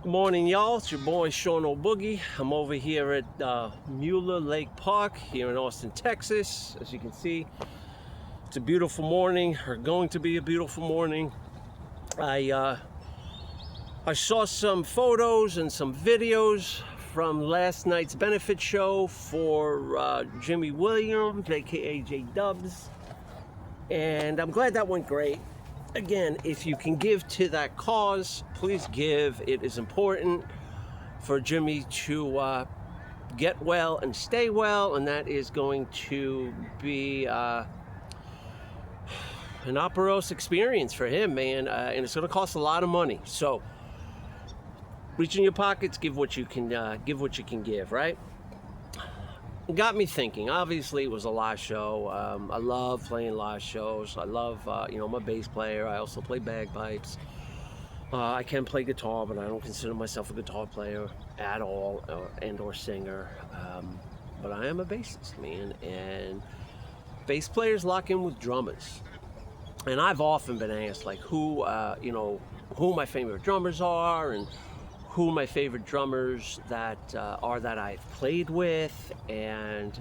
Good morning, y'all. It's your boy Sean O'Boogie. I'm over here at Mueller Lake Park here in Austin, Texas. As you can see, it's a beautiful morning, or going to be a beautiful morning. I saw some photos and some videos from last night's benefit show for Jimmy Williams, aka J Dubs, and I'm glad that went great. Again, if you can give to that cause, please give. It is important for Jimmy to get well and stay well, and that is going to be an operos experience for him, man, and it's going to cost a lot of money. So, reach in your pockets, give what you can give, right? It got me thinking. Obviously, it was a live show. I love playing live shows. I love, I'm a bass player. I also play bagpipes. I can play guitar, but I don't consider myself a guitar player at all, or singer. But I am a bassist, man. And bass players lock in with drummers. And I've often been asked, like, who my favorite drummers are, and who my favorite drummers that I've played with, and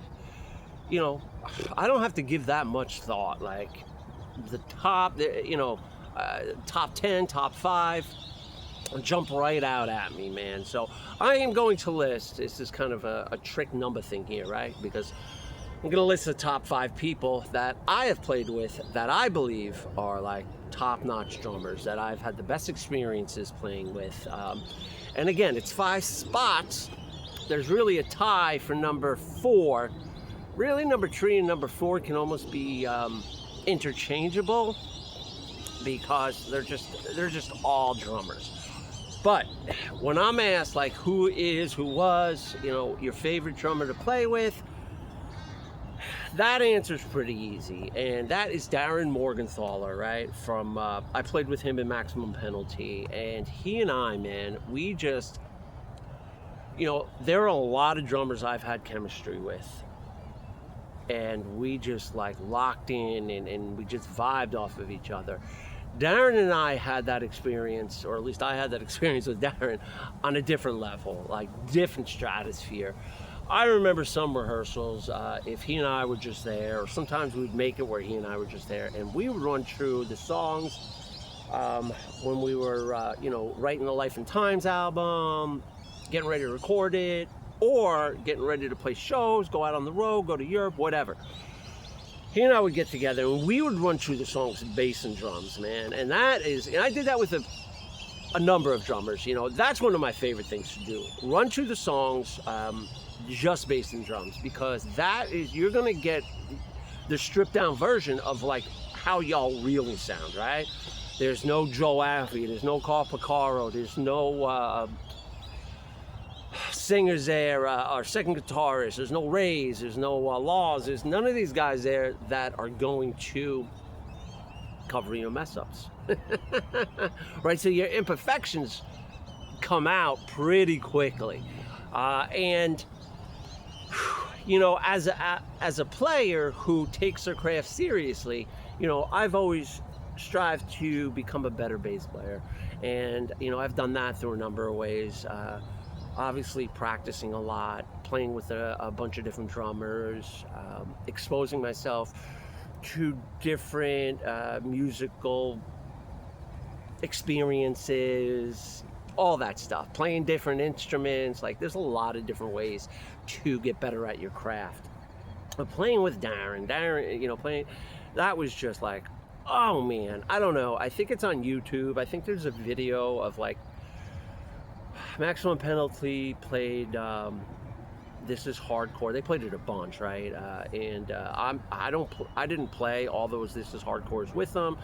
I don't have to give that much thought. Like the top, top 10, top 5, jump right out at me, man. So I am going to list. This is kind of a trick number thing here, right? Because I'm gonna list the top 5 people that I have played with that I believe are like top-notch drummers that I've had the best experiences playing with. And again, it's 5 spots. There's really a tie for number 4. Really, number 3 and number 4 can almost be interchangeable because they're just all drummers. But when I'm asked, like, who was, your favorite drummer to play with, that answer's pretty easy, and that is Darren Morgenthaler, right? From I played with him in Maximum Penalty, and he and I, man, we just, there are a lot of drummers I've had chemistry with, and we just like locked in, and we just vibed off of each other. Darren and I had that experience, or at least I had that experience with Darren on a different level, like different stratosphere. I remember some rehearsals, if he and I were just there, or sometimes we'd make it where he and I were just there, and we would run through the songs when we were, writing the Life and Times album, getting ready to record it, or getting ready to play shows, go out on the road, go to Europe, whatever. He and I would get together, and we would run through the songs with bass and drums, man. And I did that with a number of drummers. That's one of my favorite things to do. Run through the songs, just bass and drums, because you're gonna get the stripped down version of like how y'all really sound, right? There's no Joe Affey, there's no Carl Picaro, there's no singers there, or second guitarist, there's no Rays, there's no Laws, there's none of these guys there that are going to cover your mess ups. Right, so your imperfections come out pretty quickly, and as a player who takes their craft seriously, I've always strived to become a better bass player, and I've done that through a number of ways. Obviously practicing a lot, playing with a bunch of different drummers, exposing myself to different musical experiences, all that stuff, playing different instruments. Like, there's a lot of different ways to get better at your craft. But playing with Darren, that was just like, oh man, I don't know, I think it's on YouTube. I think there's a video of like Maximum Penalty played This Is Hardcore. They played it a bunch, right? I didn't play all those This Is Hardcores with them.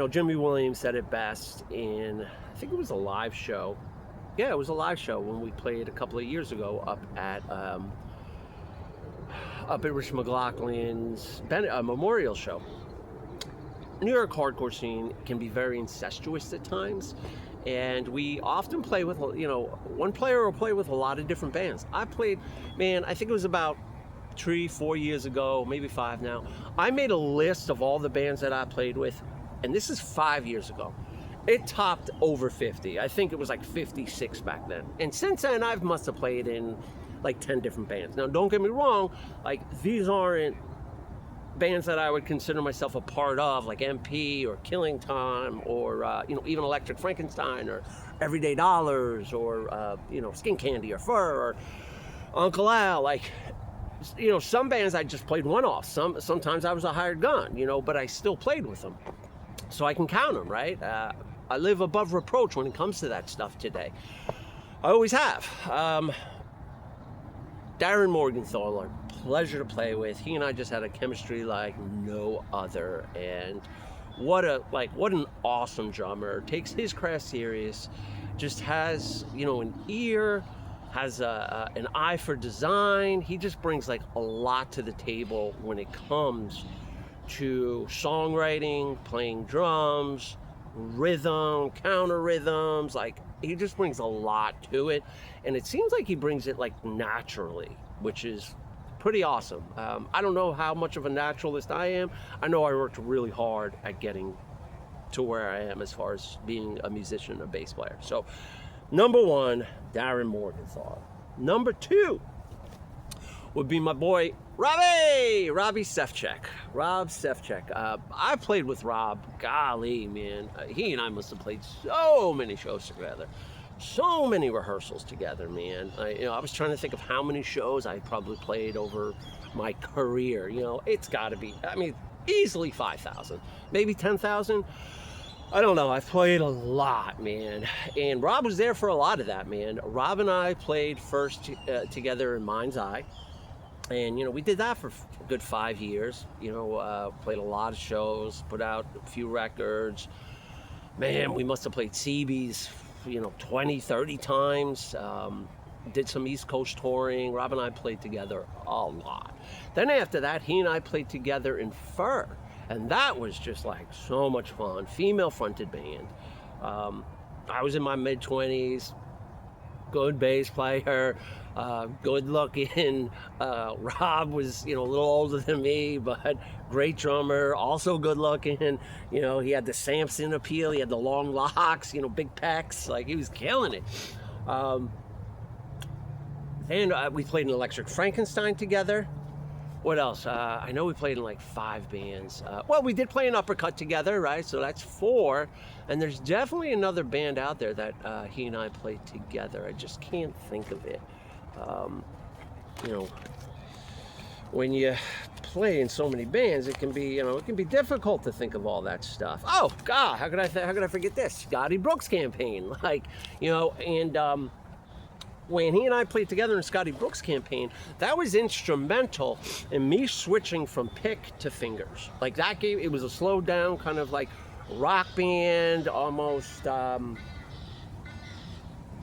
Jimmy Williams said it best in, I think it was a live show. Yeah, it was a live show when we played a couple of years ago up at Rich McLaughlin's memorial show. New York hardcore scene can be very incestuous at times, and we often play with, one player will play with a lot of different bands. I think it was about 3-4 years ago, maybe 5 now. I made a list of all the bands that I played with, and this is 5 years ago. it topped over 50. I think it was like 56 back then. And since then, I must have played in like 10 different bands. Now, don't get me wrong, like these aren't bands that I would consider myself a part of, like MP or Killing Time or, even Electric Frankenstein or Everyday Dollars or, Skin Candy or Fur or Uncle Al. Like, some bands I just played one-off. Sometimes I was a hired gun, but I still played with them. So I can count them, right? I live above reproach when it comes to that stuff today. I always have. Darren Morgenthau, pleasure to play with. He and I just had a chemistry like no other, and what an awesome drummer. Takes his craft serious, just has an ear, has an eye for design. He just brings like a lot to the table when it comes to songwriting, playing drums, rhythm, counter rhythms. Like, he just brings a lot to it, and it seems like he brings it like naturally, which is pretty awesome. I don't know how much of a naturalist I am. I know I worked really hard at getting to where I am as far as being a musician, a bass player. So number one, Darren Morgenthau. Number two would be my boy Robbie Sefcik. Rob Sefcik. I played with Rob. Golly, man. He and I must have played so many shows together. So many rehearsals together, man. I was trying to think of how many shows I probably played over my career. It's got to be, easily 5,000, maybe 10,000. I don't know. I've played a lot, man. And Rob was there for a lot of that, man. Rob and I played first together in Mind's Eye. And, we did that for a good 5 years. Played a lot of shows, put out a few records. Man, we must have played CB's, 20, 30 times. Did some East Coast touring. Rob and I played together a lot. Then after that, he and I played together in Fur. And that was just like so much fun. Female-fronted band. I was in my mid-20s. Good bass player, good looking. Rob was, a little older than me, but great drummer, also good looking. He had the Samson appeal, he had the long locks, big pecs, like he was killing it. Then we played in Electric Frankenstein together. What else? I know we played in like 5 bands. We did play an Uppercut together, right? So that's 4. And there's definitely another band out there that he and I played together. I just can't think of it. When you play in so many bands, it can be, it can be difficult to think of all that stuff. Oh God, how could I forget this? Scotty Brooks Campaign, when he and I played together in Scotty Brooks Campaign, that was instrumental in me switching from pick to fingers. Like that it was a slowed down kind of like rock band, almost, I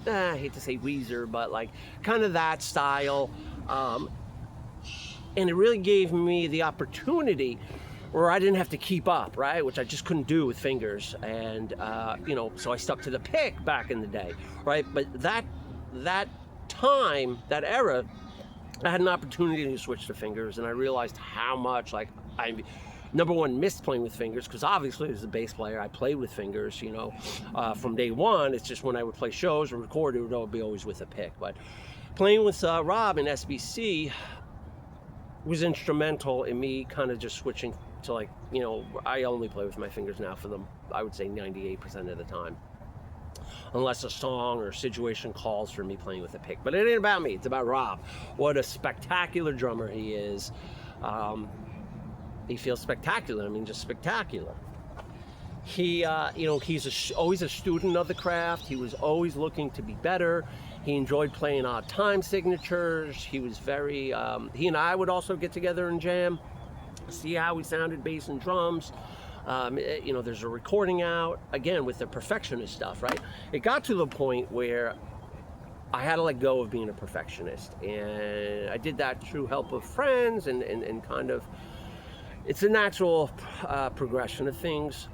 hate to say Weezer, but like kind of that style. And it really gave me the opportunity where I didn't have to keep up, right? Which I just couldn't do with fingers. And, so I stuck to the pick back in the day, right? But that time, that era, I had an opportunity to switch to fingers, and I realized how much, I number one, missed playing with fingers, because obviously as a bass player, I played with fingers, from day one. It's just when I would play shows or record, it would be always with a pick. But playing with Rob in SBC was instrumental in me kind of just switching to I only play with my fingers now for them, I would say 98% of the time. Unless a song or situation calls for me playing with a pick. But it ain't about me, it's about Rob. What a spectacular drummer he is. He feels spectacular, just spectacular. He, he's always a student of the craft. He was always looking to be better. He enjoyed playing odd time signatures. He was very, he and I would also get together and jam, see how we sounded bass and drums. There's a recording out, again, with the perfectionist stuff, right? It got to the point where I had to let go of being a perfectionist. And I did that through help of friends and kind of, it's a natural progression of things.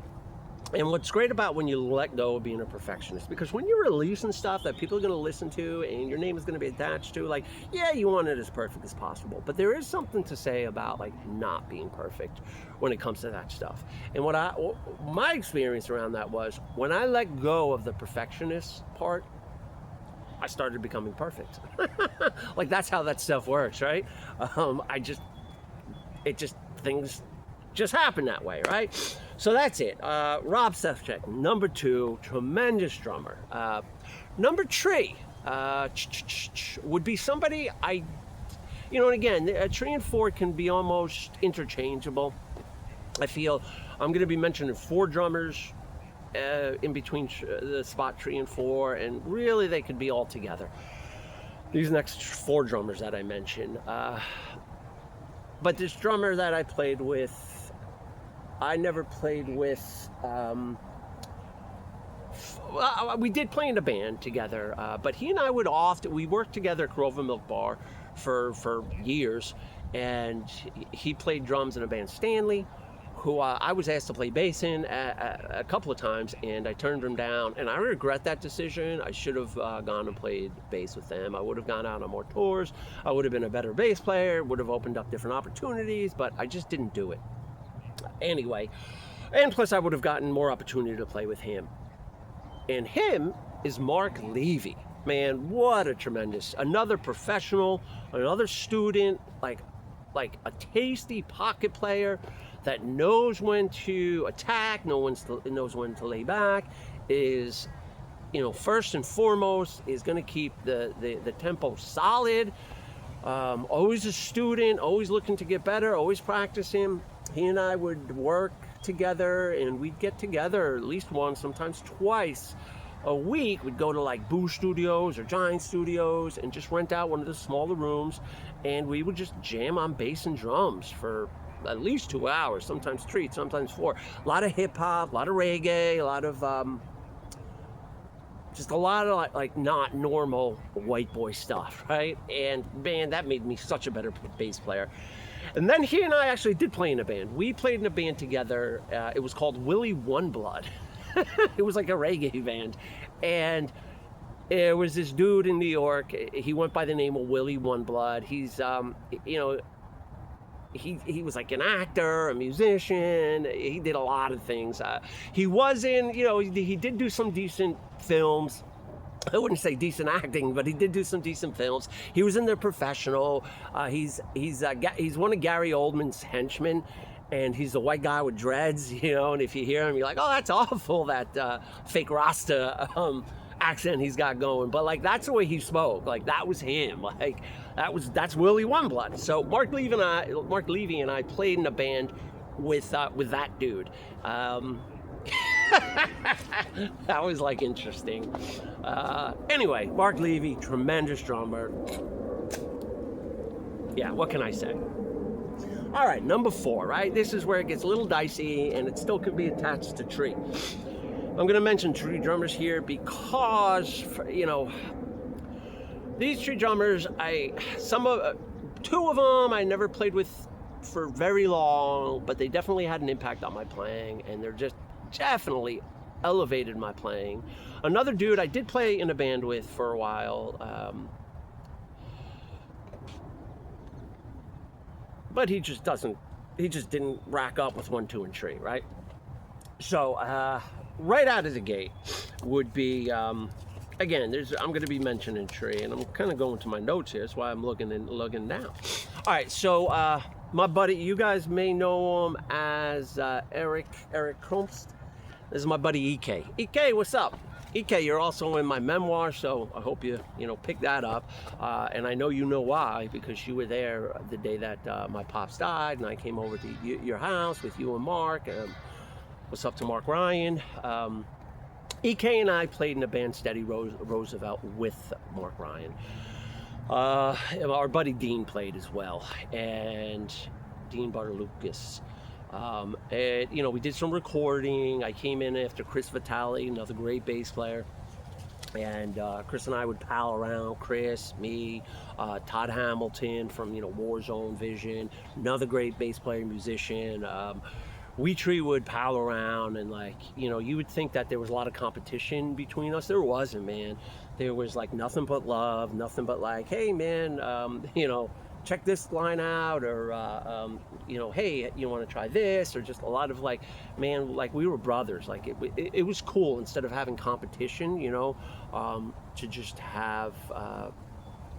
And what's great about when you let go of being a perfectionist, because when you're releasing stuff that people are going to listen to and your name is going to be attached to, like, yeah, you want it as perfect as possible, but there is something to say about like not being perfect when it comes to that stuff. And my experience around that was when I let go of the perfectionist part, I started becoming perfect. Like, that's how that stuff works, right? Things just happen that way, right? So that's it. Rob Sefcik, number 2, tremendous drummer. Number 3 would be somebody and again, 3 and 4 can be almost interchangeable. I feel I'm going to be mentioning 4 drummers in between the spot 3 and 4, and really they could be all together. These next 4 drummers that I mentioned. But this drummer that I played with, I never played with. We did play in a band together, but he and I we worked together at Grover Milk Bar for years, and he played drums in a band, Stanley, who I was asked to play bass in a couple of times, and I turned him down, and I regret that decision. I should have gone and played bass with them. I would have gone out on more tours. I would have been a better bass player, would have opened up different opportunities, but I just didn't do it. Anyway, and plus I would have gotten more opportunity to play with him. And him is Mark Levy. Man, what a tremendous, another professional, another student, like a tasty pocket player that knows when to attack, knows when to lay back, is, first and foremost, is going to keep the tempo solid. Always a student, always looking to get better, always practicing. He and I would work together, and we'd get together at least once, sometimes twice a week. We'd go to like Boo Studios or Giant Studios and just rent out one of the smaller rooms, and we would just jam on bass and drums for at least 2 hours, sometimes 3, sometimes 4. A lot of hip hop, a lot of reggae, a lot of just a lot of like not normal white boy stuff, right? And man, that made me such a better bass player. And then he and I actually did play in a band. We played in a band together. It was called Willie One Blood. It was like a reggae band, and there was this dude in New York. He went by the name of Willie One Blood. He's he was like an actor, a musician. He did a lot of things. He was in, he did do some decent films. I wouldn't say decent acting, but he did do some decent films. He was in The Professional. He's one of Gary Oldman's henchmen, and he's a white guy with dreads, and if you hear him, you're like, oh, that's awful, that fake Rasta accent he's got going. But like, that's the way he spoke. Like, that was him. Like, that's Willie One Blood. So Mark Levy and I played in a band with that dude. That was like interesting. Anyway, Mark Levy, tremendous drummer. Yeah, what can I say? All right, number 4, right? This is where it gets a little dicey, and it still could be attached to Tree. I'm going to mention 3 drummers here because, these 3 drummers, 2 of them I never played with for very long, but they definitely had an impact on my playing, and they're just definitely elevated my playing. Another dude I did play in a band with for a while, but he just didn't rack up with 1, 2, and 3, right? So right out of the gate would be, again, I'm going to be mentioning Tree, and I'm kind of going to my notes here. That's why I'm looking down. All right, so my buddy, you guys may know him as Eric Krumst. This is my buddy EK. EK, what's up? EK, you're also in my memoir, so I hope you pick that up. And I know you know why, because you were there the day that my pops died, and I came over to your house with you and Mark. What's up to Mark Ryan? EK and I played in a band, Steady Roosevelt, with Mark Ryan. Our buddy Dean played as well, and Dean Bartolucas. And we did some recording. I came in after Chris Vitale, another great bass player, and Chris and I would pal around. Chris, me, Todd Hamilton from Warzone Vision, another great bass player, musician. we three would pal around, and like, you know, you would think that there was a lot of competition between us. There wasn't, man. There was like nothing but love, nothing but like, hey man, you know, check this line out, or you know, hey, you want to try this, or just a lot of like, man, like we were brothers. Like it was cool, instead of having competition, you know, to just have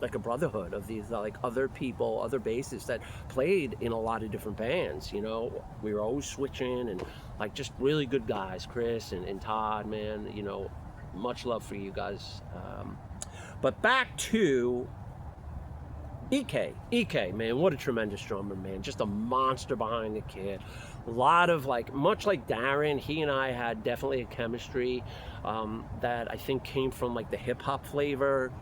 like a brotherhood of these like other people, other bassists that played in a lot of different bands. You know, we were always switching, and like just really good guys, Chris and Todd, man. You know, much love for you guys. But back to EK, man, what a tremendous drummer, man. Just a monster behind the kit. A lot of like, much like Darren, he and I had definitely a chemistry that I think came from like the hip hop flavor,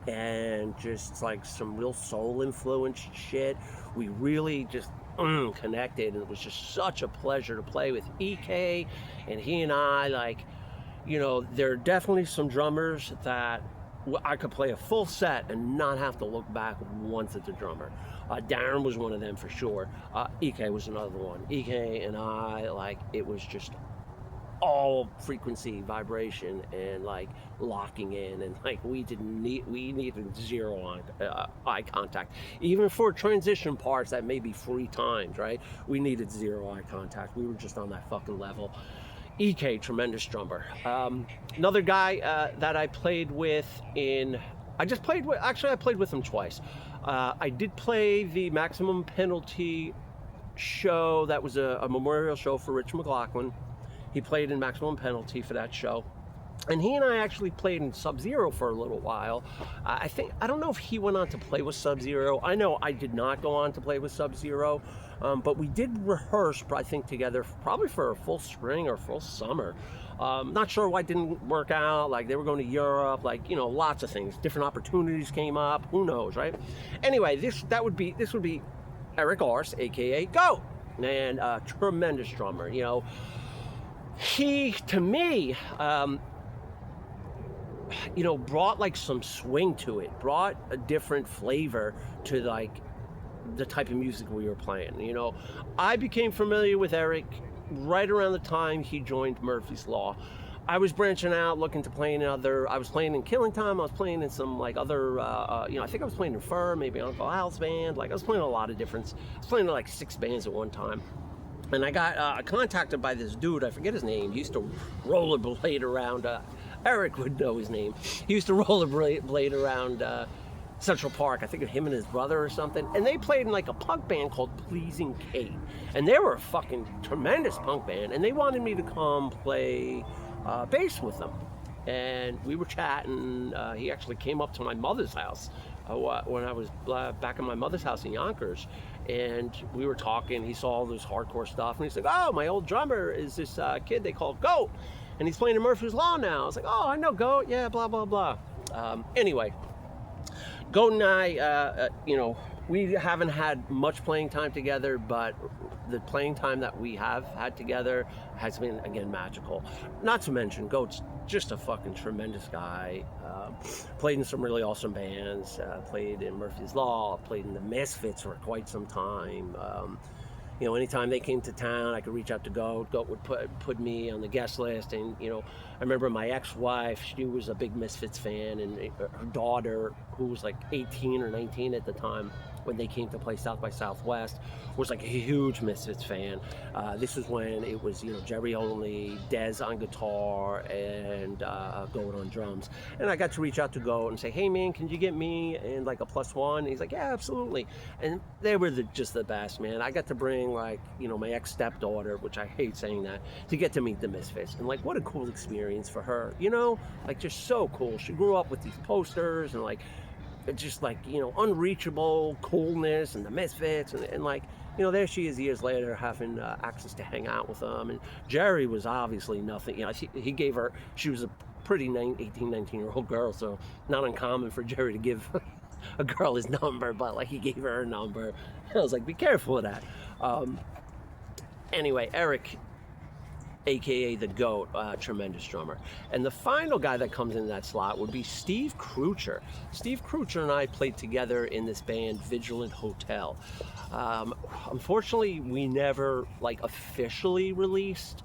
and just like some real soul influence shit. We really just connected, and it was just such a pleasure to play with EK. And he and I, like, you know, there are definitely some drummers that I could play a full set and not have to look back once at the drummer. Darren was one of them for sure. EK was another one. EK and I, like, it was just all frequency, vibration, and like locking in, and like we needed zero eye contact, even for transition parts that may be 3 times, right? We needed zero eye contact. We were just on that fucking level. EK, tremendous drummer. Another guy that I played with I played with him twice. I did play the Maximum Penalty show. That was a memorial show for Rich McLaughlin. He played in Maximum Penalty for that show. And he and I actually played in Sub-Zero for a little while. I don't know if he went on to play with Sub-Zero. I know I did not go on to play with Sub-Zero, but we did rehearse, I think, together probably for a full spring or full summer. Not sure why it didn't work out. Like, they were going to Europe, like, you know, lots of things. Different opportunities came up. Who knows, right? Anyway, this would be Eric Ars, aka Goat, and tremendous drummer. You know, he, to me, you know, brought like some swing to it, brought a different flavor to like the type of music we were playing. You know, I became familiar with Eric right around the time he joined Murphy's Law. I was branching out, looking to play I was playing in Killing Time, I was playing in some like other, you know, I think I was playing in Fur, maybe Uncle Al's band. Like, I was playing a lot of different, I was playing in like 6 bands at one time. And I got contacted by this dude, I forget his name. He used to rollerblade around, Eric would know his name. He used to rollerblade around Central Park, I think of him and his brother or something. And they played in like a punk band called Pleasing Kate. And they were a fucking tremendous punk band. And they wanted me to come play bass with them. And we were chatting. He actually came up to my mother's house when I was back in my mother's house in Yonkers. And we were talking. He saw all this hardcore stuff, and he's like, "Oh, my old drummer is this kid they call Goat, and he's playing in Murphy's Law now." I was like, "Oh, I know Goat. Yeah, blah blah blah." Anyway, Goat and I, you know, we haven't had much playing time together, but the playing time that we have had together has been, again, magical. Not to mention, Goat's just a fucking tremendous guy. Played in some really awesome bands, played in Murphy's Law, played in the Misfits for quite some time. You know, anytime they came to town, I could reach out to Goat. Goat would put me on the guest list. And, you know, I remember my ex-wife, she was a big Misfits fan, and her daughter, who was like 18 or 19 at the time, when they came to play South by Southwest, was like a huge Misfits fan. This was when it was, you know, Jerry Only, Dez on guitar, and Goat on drums. And I got to reach out to Goat and say, "Hey man, can you get me in like a +1?" And he's like, "Yeah, absolutely." And they were just the best, man. I got to bring, like, you know, my ex-stepdaughter, which I hate saying that, to get to meet the Misfits. And like, what a cool experience for her, you know? Like, just so cool. She grew up with these posters and like, just like, you know, unreachable coolness and the Misfits, and like, you know, there she is years later having access to hang out with them. And Jerry was obviously nothing, you know, he gave her, she was a pretty 18, 19-year-old girl, so not uncommon for Jerry to give a girl his number, but like, he gave her a number. I was like, be careful of that. Anyway, Eric, aka the GOAT, tremendous drummer. And the final guy that comes in that slot would be Steve Krucher. Steve Krucher and I played together in this band Vigilant Hotel. Unfortunately, we never like officially released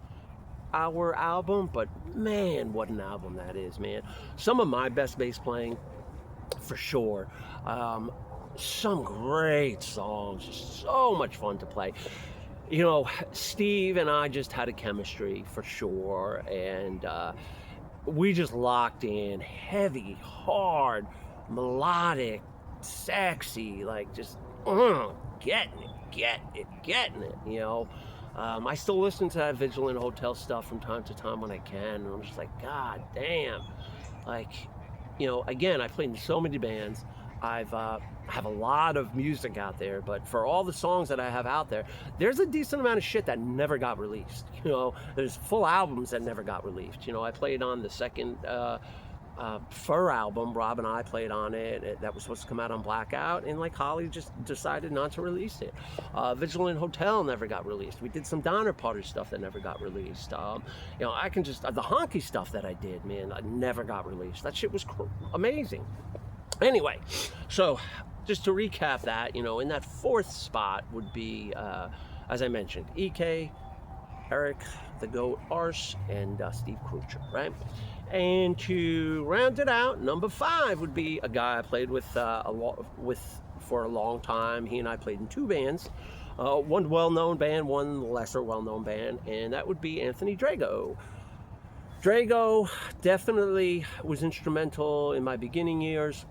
our album, but man, what an album that is, man. Some of my best bass playing, for sure. Some great songs, just so much fun to play. You know, Steve and I just had a chemistry for sure, and we just locked in heavy, hard, melodic, sexy, like just getting it, you know. I still listen to that Vigilant Hotel stuff from time to time when I can, and I'm just like, God damn. Like, you know, again, I played in so many bands. I have a lot of music out there, but for all the songs that I have out there, there's a decent amount of shit that never got released. You know, there's full albums that never got released. You know, I played on the second Fur album. Rob and I played on it. That was supposed to come out on Blackout, and like Holly just decided not to release it. Vigilant Hotel never got released. We did some Donner Party stuff that never got released. You know, I can just the honky stuff that I did, man, I never got released. That shit was amazing. Anyway, so just to recap that, you know, in that fourth spot would be, as I mentioned, EK, Eric, the GOAT, Ars, and Steve Krucher, right? And to round it out, number 5 would be a guy I played with for a long time. He and I played in 2 bands, one well-known band, one lesser well-known band, and that would be Anthony Drago. Drago definitely was instrumental in my beginning years.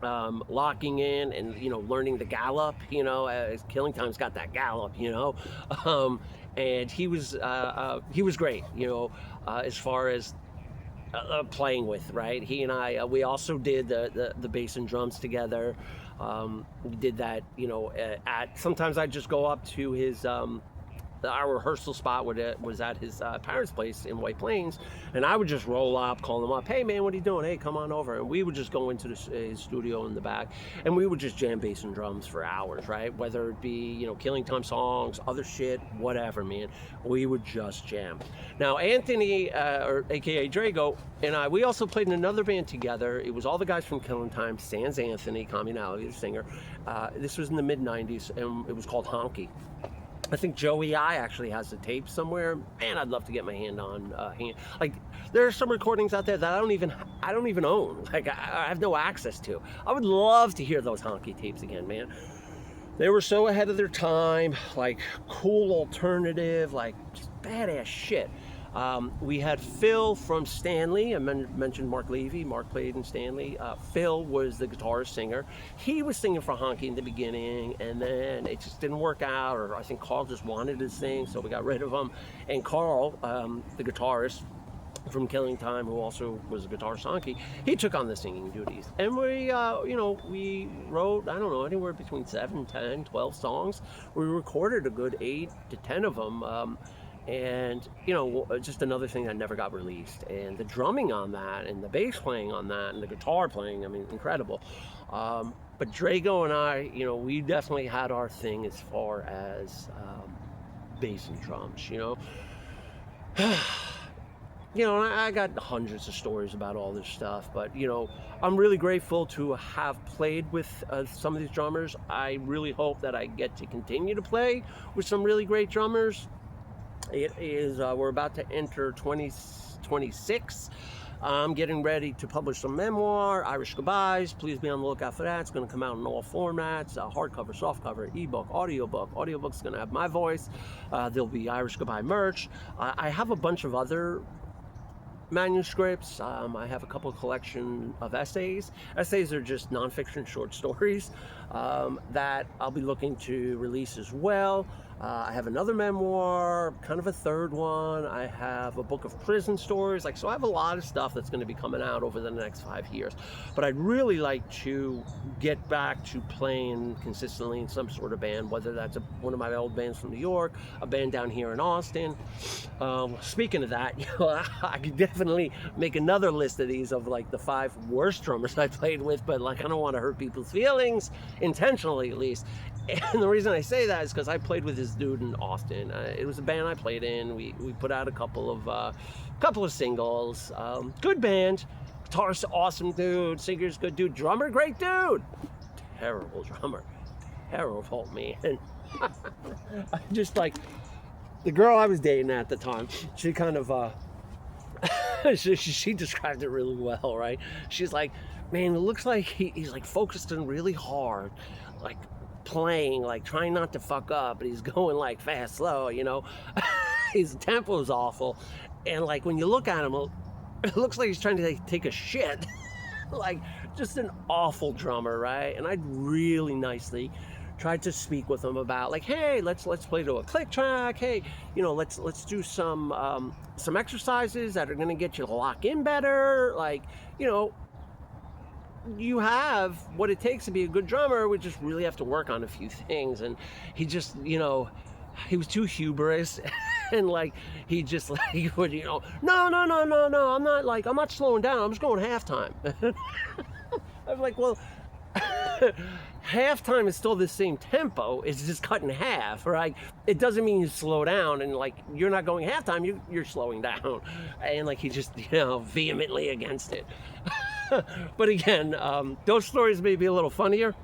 Locking in and, you know, learning the gallop, you know, as Killing Time's got that gallop, you know, and he was great, you know, as far as playing with, right? He and I, we also did the bass and drums together. We did that, you know, sometimes I'd just go up to his, our rehearsal spot was at his parents' place in White Plains, and I would just roll up, call him up, hey man, what are you doing? Hey, come on over. And we would just go into his studio in the back, and we would just jam bass and drums for hours, right? Whether it be, you know, Killing Time songs, other shit, whatever, man. We would just jam. Now, Anthony, or aka Drago, and I, we also played in another band together. It was all the guys from Killing Time, sans Anthony Communality, the singer. This was in the mid-90s, and it was called Honky. I think Joey I actually has the tape somewhere. Man, I'd love to get my hand on like there are some recordings out there that I don't even own. Like I have no access to. I would love to hear those Honky tapes again, man. They were so ahead of their time, like cool alternative, like just badass shit. We had Phil from Stanley. I mentioned Mark Levy. Mark played in Stanley. Phil was the guitarist singer. He was singing for Honky in the beginning, and then it just didn't work out, or I think Carl just wanted to sing, so we got rid of him. And Carl, the guitarist from Killing Time, who also was a guitarist Honky, he took on the singing duties. And we, you know, we wrote, I don't know, anywhere between 7, 10, 12 songs. We recorded a good 8 to 10 of them. And, you know, just another thing that never got released. And the drumming on that, and the bass playing on that, and the guitar playing, I mean, incredible. But Drago and I, you know, we definitely had our thing as far as bass and drums, you know. You know, I got hundreds of stories about all this stuff, but, you know, I'm really grateful to have played with some of these drummers. I really hope that I get to continue to play with some really great drummers. It is, we're about to enter 2026. I'm getting ready to publish some memoir, Irish Goodbyes. Please be on the lookout for that. It's going to come out in all formats, hardcover, softcover, ebook, audiobook. Audiobook's going to have my voice. There'll be Irish Goodbye merch. I have a bunch of other manuscripts. I have a couple of collection of essays. Essays are just nonfiction short stories that I'll be looking to release as well. I have another memoir, kind of a third one. I have a book of prison stories. Like, so I have a lot of stuff that's going to be coming out over the next 5 years. But I'd really like to get back to playing consistently in some sort of band, whether that's one of my old bands from New York, a band down here in Austin. Speaking of that, you know, I could definitely make another list of these of like the 5 worst drummers I played with, but like I don't want to hurt people's feelings, intentionally at least. And the reason I say that is because I played with his this dude in Austin. It was a band I played in. We put out a couple of singles. Good band. Guitarist, awesome dude. Singer's good dude. Drummer, great dude. Terrible drummer. Terrible, man. I just like the girl I was dating at the time. She kind of she described it really well, right? She's like, man, it looks like he's like focusing really hard, like playing, like trying not to fuck up, but he's going like fast, slow, you know. His tempo is awful, and like when you look at him, it looks like he's trying to take a shit. Like just an awful drummer, right? And I'd really nicely tried to speak with him about like, hey, let's play to a click track. Hey, you know, let's do some exercises that are gonna get you to lock in better. Like, you know, you have what it takes to be a good drummer. We just really have to work on a few things. And he just, you know, he was too hubris. And like he just like would, you know, no, I'm not slowing down, I'm just going halftime. I was like, well, halftime is still the same tempo, it's just cut in half, right? It doesn't mean you slow down, and like you're not going halftime, you're slowing down. And like he just, you know, vehemently against it. But again, those stories may be a little funnier,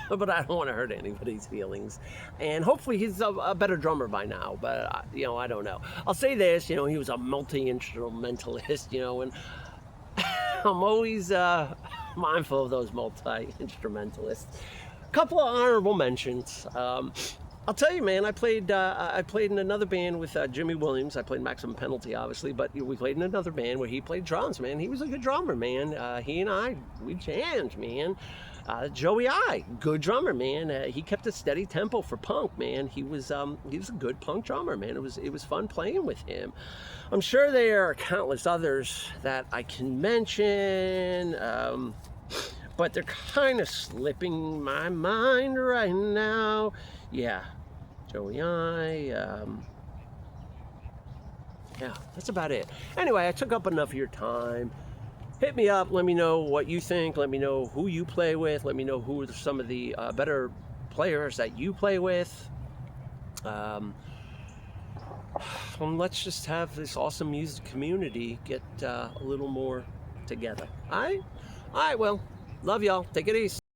but I don't want to hurt anybody's feelings. And hopefully he's a better drummer by now, but you know, I don't know. I'll say this, you know, he was a multi-instrumentalist, you know, and I'm always mindful of those multi-instrumentalists. A couple of honorable mentions. I'll tell you, man, I played in another band with Jimmy Williams. I played Maximum Penalty, obviously, but we played in another band where he played drums, man. He was a good drummer, man. He and I, we jammed, man. Joey I, good drummer, man. He kept a steady tempo for punk, man. He was a good punk drummer, man. It was fun playing with him. I'm sure there are countless others that I can mention, but they're kind of slipping my mind right now. Yeah, Joey I. Yeah, that's about it. Anyway, I took up enough of your time. Hit me up, let me know what you think, let me know who you play with, let me know who are some of the better players that you play with. Let's just have this awesome music community get a little more together. All right, well, love y'all, take it easy.